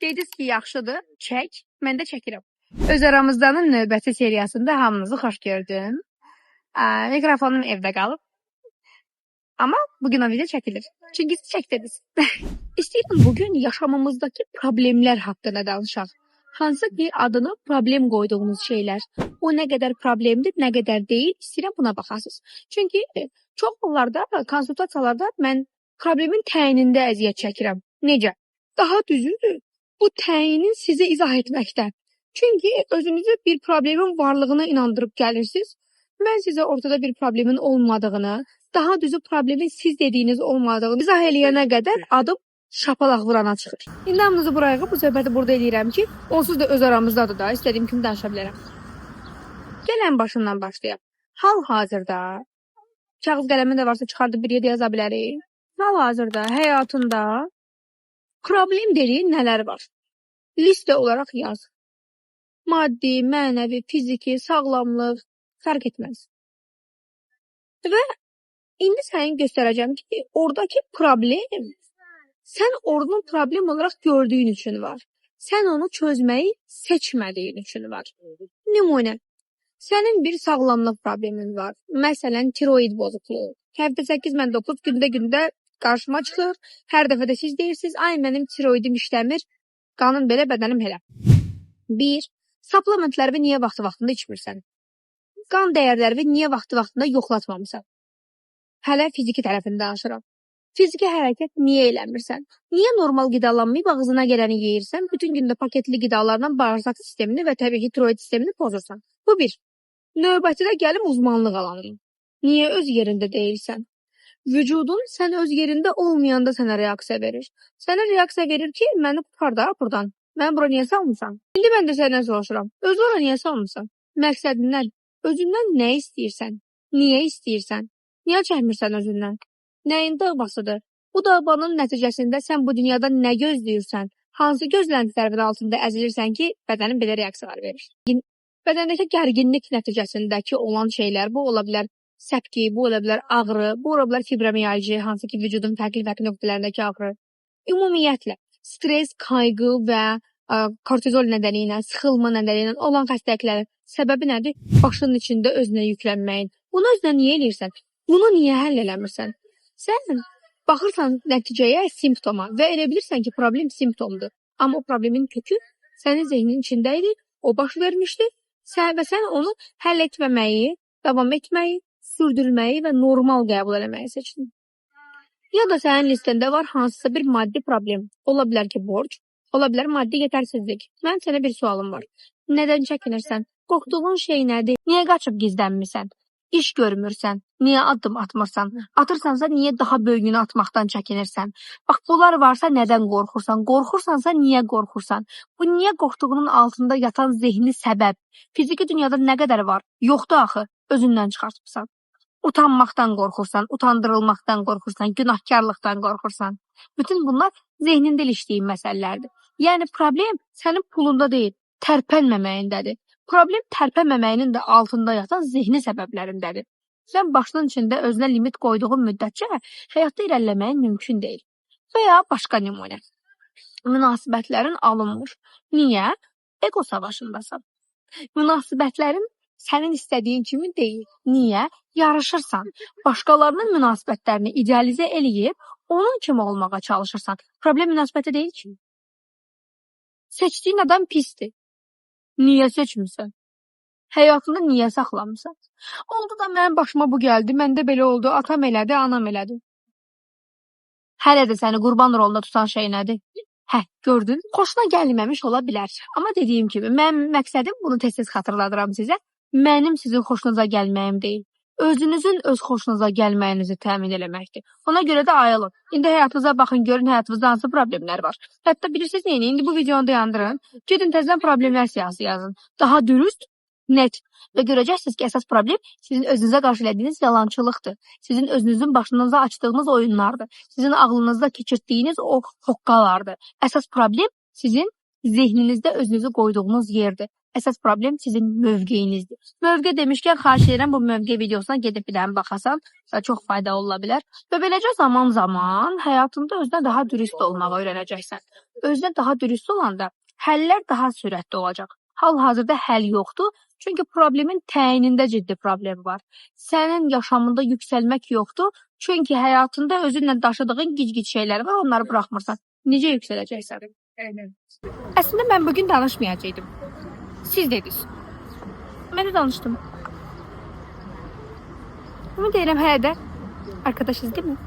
Dediniz ki, yaxşıdır, çək, mən də çəkirəm. Öz aramızdanın növbəti seriyasında hamınızı xoş gördüm. Mikrofonum evdə qalıb. Amma bugün o video çəkilir. Çünki siz çəkdiniz. İstəyirəm bugün yaşamımızdakı problemlər haqqında danışaq. Hansı ki adını problem qoyduğunuz şeylər. O nə qədər problemdir, nə qədər deyil, istəyirəm buna baxasınız. Çünki çox hallarda, konsultasiyalarda mən problemin təyinində əziyyət çəkirəm. Necə? Daha düzüdür, bu təyini sizə izah etməkdə. Çünki özünüzə bir problemin varlığına inandırıb gəlirsiniz. Mən sizə ortada bir problemin olmadığını, daha düzü problemin siz dediyiniz olmadığını izah eləyənə qədər adım şapalaq vurana çıxır. İndi hamınızı buraya bu söhbəti burada eləyirəm ki, onsuz da öz aramızdadır da, istədiyim kimi danışa bilərəm. Gələn başından başlayaq. Hal-hazırda, kağız qələmi də varsa çıxardıb bir yerdə yaza bilərik. Hal-hazırda həyatında problem dediyin nələr var? Listə olaraq yaz. Maddi, mənəvi, fiziki, sağlamlıq, fərq etməz. Və indi sənin göstərəcəm ki, oradakı problem sən oradan problem olaraq gördüyün üçün var. Sən onu çözməyi seçmədiyin üçün var. Nümunə. Sənin bir sağlamlıq problemin var. Məsələn, tiroid bozukluğu. Həftə 8 mən 9 gündə qarşıma çıxır. Hər dəfə də siz deyirsiniz, ay mənim tiroidim işləmir, qanın belə, bədənim elə. 1. Supplementləri niyə vaxtı-vaxtında içmirsən? Qan dəyərləri niyə vaxtı-vaxtında yoxlatmamısan? Hələ fiziki tərəfini danışıram. Fiziki hərəkət niyə eləmirsən? Niyə normal qidalanmayıb ağzına gələni yeyirsən? Bütün gündə paketli qidalarla bağırsaq sistemini və təbii ki, tiroid sistemini pozursan. Bu bir. Növbəti də gəlim uzmanlıq alanına. Niyə öz yerində deyilsən? Vücudun sən öz yerində olmayanda sənə reaksiya verir. Sənə reaksiya verir ki, məni qurtar da buradan. Mən bura niyə salmısan? İndi mən də səndən soruşuram. Öz ora niyə salmısan? Məqsədin nədir? Özündən nə istəyirsən? Niyə istəyirsən? Niyə çəkmirsən özündən? Nəyin dağbasıdır? Bu dağbanın nəticəsində sən bu dünyada nə gözləyirsən? Hansı gözləntilərin altında əzilirsən ki, bədənin belə reaksiyalar verir? Bədəndəki gərginlik nəticəsindəki olan şeylər, bu ola bilər səpki, bu ola bilər ağrı, bu ola bilər fibromiyalji, hansı ki vücudun fərqli nöqtələrindəki ağrı. Ümumiyyətlə, stres, qayğı və kortizol nədəni ilə, sıxılma nədəni ilə olan xəstəliklərin səbəbi nədir? Başının içində özünə yüklənməyin. Bunu özünə niyə eləyirsən? Bunu niyə həll eləmirsən? Sən baxırsan nəticəyə, simptoma və elə bilirsən ki, problem simptomdur. Amma o problemin kökü sənin zehnin içində idi, o baş vermişdi və sən onu həll etməməyi, davam etməyi, sürdürməyi və normal qəbul eləməyi seçdin. Ya da sənin listəndə var hansısa bir maddi problem. Ola bilər ki, borc, ola bilər maddi yetərsizlik. Mənim sənə bir sualım var. Nədən çəkinirsən? Qorxduğun şey nədir? Niyə qaçıb gizlənmirsən? İş görmürsən? Niyə addım atmırsan? Atırsansa niyə daha böyüyünü atmaqdan çəkinirsən? Bax, bunlar varsa nədən qorxursan? Qorxursansa niyə qorxursan? Bu niyə qorxduğunun altında yatan zehni səbəb? Fiziki dünyada nə qədər var? Yoxdur axı, özündən çıxartmışsan. Utanmaqdan qorxursan, utandırılmaqdan qorxursan, günahkarlıqdan qorxursan. Bütün bunlar zehnində ilişdiyin məsələlərdir. Yəni problem sənin pulunda deyil, tərpənməməyindədir. Problem tərpənməməyinin də altında yatan zehni səbəblərindədir. Sən başının içində özünə limit qoyduğun müddətcə həyatda irəliləməyin mümkün deyil. Və ya başqa nümunə. Münasibətlərin alınmış. Niyə? Ego savaşındasan. Münasibətlərin sənin istədiyin kimi deyil. Niyə? Yarışırsan. Başqalarının münasibətlərini idealizə eləyib, onun kimi olmağa çalışırsan. Problem münasibətdə deyil ki. Seçdiyin adam pisdir. Niyə seçmirsən? Həyatında niyə saxlamırsan? Oldu da mənim başıma bu gəldi, məndə belə oldu, atam elədi, anam elədi. Hələ də səni qurban rolunda tutan şey nədir? Hə, gördün? Xoşuna gəlməmiş ola bilər. Amma dediyim kimi, mən məqsədim bunu tez-tez xatırladıram sizə. Mənim sizin xoşunuza gəlməyim deyil. Özünüzün öz xoşunuza gəlməyinizi təmin eləməkdir. Ona görə də ayılın. İndi həyatınıza baxın, görün həyatınızda hansı problemlər var. Hətta bilirsiniz neyin? İndi bu videonu dayandırın. Gedin təzədən problemlər siyahısı yazın. Daha dürüst, net. Və görəcəksiniz ki, əsas problem sizin özünüzə qarşı elədiyiniz yalançılıqdır. Sizin özünüzün başınıza açdığınız oyunlardır. Sizin ağlınızda keçirdiyiniz o hoqqalardır. Əsas problem sizin zehninizdə özünüzü qoyduğunuz yerdir. Əsas problem sizin mövqeyinizdir. Mövqe demişkən, xahiş edirəm bu mövqe videosuna gedib bir dənə baxasan, çox faydalı ola bilər. Və beləcə zaman həyatında özünə daha dürüst olmağı öyrənəcəksən. Özünə daha dürüst olanda həllər daha sürətli olacaq. Hal-hazırda həll yoxdur, çünki problemin təyinində ciddi problem var. Sənin yaşamında yüksəlmək yoxdur, çünki həyatında özünlə daşıdığın gic-gic şeylər var, onları buraxmırsan. Necə yüksələcəksən? Əslində mən bugün danışmayacaqdım. Siz dediniz. Mən də danışdım. Bunu deyirəm, hə də. Arkadaşız değil mi?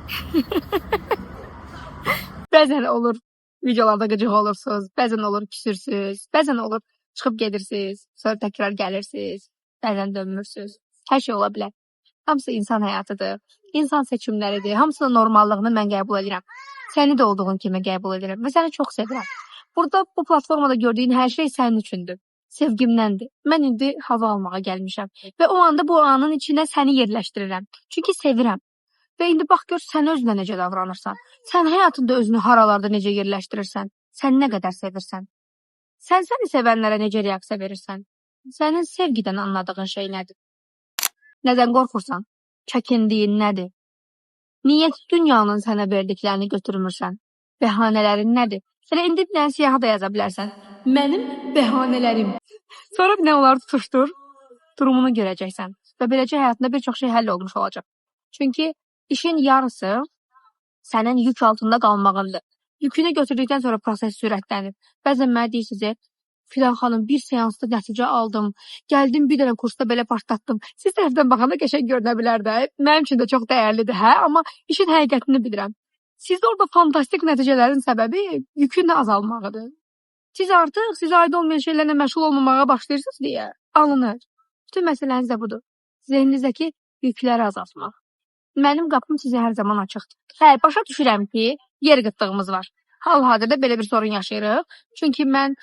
Bəzən olur, videolarda gıcıq olursunuz, bəzən olur küsürsünüz, bəzən olur çıxıb gedirsiniz, sonra təkrar gəlirsiniz, bəzən dönmürsünüz. Hər şey ola bilər. Hamısı insan həyatıdır, insan seçimləridir, hamısının normallığını mən qəbul edirəm. Səni də olduğun kimi qəbul edirəm və səni çox sevirəm. Burada bu platformada gördüyün hər şey sənin üçündür. Sevgimdəndir. Mən indi hava almağa gəlmişəm və o anda bu anın içinə səni yerləşdirirəm. Çünki sevirəm. Və indi bax gör sən özünə necə davranırsan. Sən həyatında özünü haralarda necə yerləşdirirsən. Sən nə qədər sevirsən. Sən səni sevənlərə necə reaksiya verirsən. Sənin sevgidən anladığın şey nədir? Nədən qorxursan? Çəkindiyin nədir? Niyə dünyanın sənə verdiklərini götürmürsən? Bəhanələrin nədir? Sən indi bir dənə siyaha da yaza bilərsən. Mənim bəhanələrim. Sonra nə olar tutuşdur, durumunu görəcəksən. Və beləcə həyatında bir çox şey həll olmuş olacaq. Çünki işin yarısı sənin yük altında qalmağındır. Yükünü götürdükdən sonra proses sürətlənir. Bəzən mənə deyirsiniz, Fidan xanım, bir seansda nəticə aldım, gəldim bir dənə kursda belə partlatdım. Siz tərəfdən baxanda qəşəng görünə bilər də, mənim üçün də çox dəyərlidir, hə? Amma işin həqiqətini bilirəm. Sizdə orada fantastik nəticələrin səbəbi yükün azalmağıdır. Siz artıq sizə aid olmayan şeylərlə məşğul olmamağa başlayırsınız deyə alınır. Bütün məsələniz də budur. Zehninizdəki yükləri azaltmaq. Mənim qapım sizə hər zaman açıqdır. Hə, başa düşürəm ki, yer qıtlığımız var. Hal-hazırda belə bir sorun yaşayırıq. Çünki mən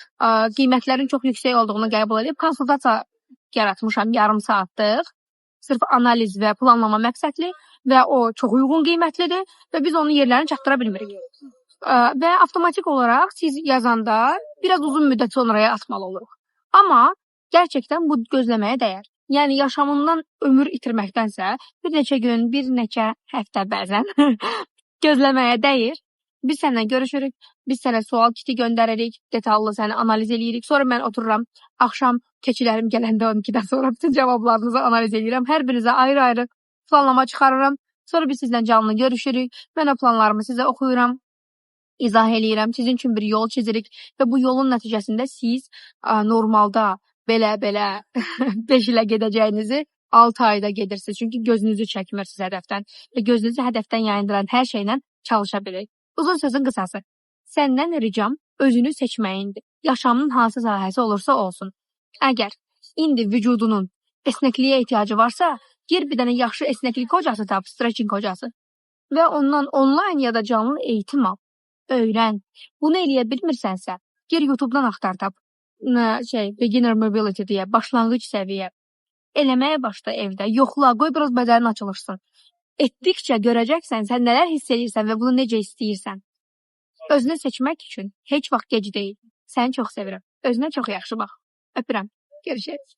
qiymətlərin çox yüksək olduğunu qəbul edib konsultasiya yaratmışam yarım saatlıq. Sırf analiz və planlama məqsədli və o çox uyğun qiymətlidir və biz onun yerlərini çatdıra bilmirik. Və avtomatik olaraq siz yazanda biraz uzun müddət sonraya atmalı oluruq. Amma gerçəkdən bu gözləməyə dəyər. Yəni yaşamından ömür itirməkdənsə bir neçə gün, bir neçə həftə bəzən gözləməyə dəyir. Biz sənlə görüşürük, biz sənə sual kiti göndəririk, detallı səni analiz edirik. Sonra mən otururam, axşam keçilərim gələndə 12-dən sonra bütün cavablarınızı analiz edirəm. Hər birinizə ayrı-ayrı planlama çıxarıram. Sonra biz sizlə canlı görüşürük. Mən o planlarımı sizə oxuyuram, izah eləyirəm. Sizin üçün bir yol çizirik və bu yolun nəticəsində siz normalda belə 5 ilə gedəcəyinizi 6 ayda gedirsiniz. Çünki gözünüzü çəkmirsiniz hədəfdən və gözünüzü hədəfdən yayındıran hər şeylə çalışa bilirik. Uzun sözün qısası. Səndən ricam özünü seçməyindir. Yaşamının hansı sahəsi olursa olsun. Əgər indi vücudunun esnəkliyə ehtiyacı varsa, gir bir dənə yaxşı esnəklik hocası tap, stretching hocası. Və ondan onlayn ya da canlı eğitim al. Öyrən. Bunu eləyə bilmirsənsə, gir YouTube-dan axtar tap. Beginner mobility deyə, başlanğıc səviyyə. Eləməyə başla evdə. Yoxla, qoy biraz bədənin açılırsın. Etdikcə görəcəksən, sən nələr hiss edirsən və bunu necə istəyirsən. Özünü seçmək üçün heç vaxt gec deyil. Səni çox sevirəm. Özünə çox yaxşı bax. Öpürəm. Görüşürüz.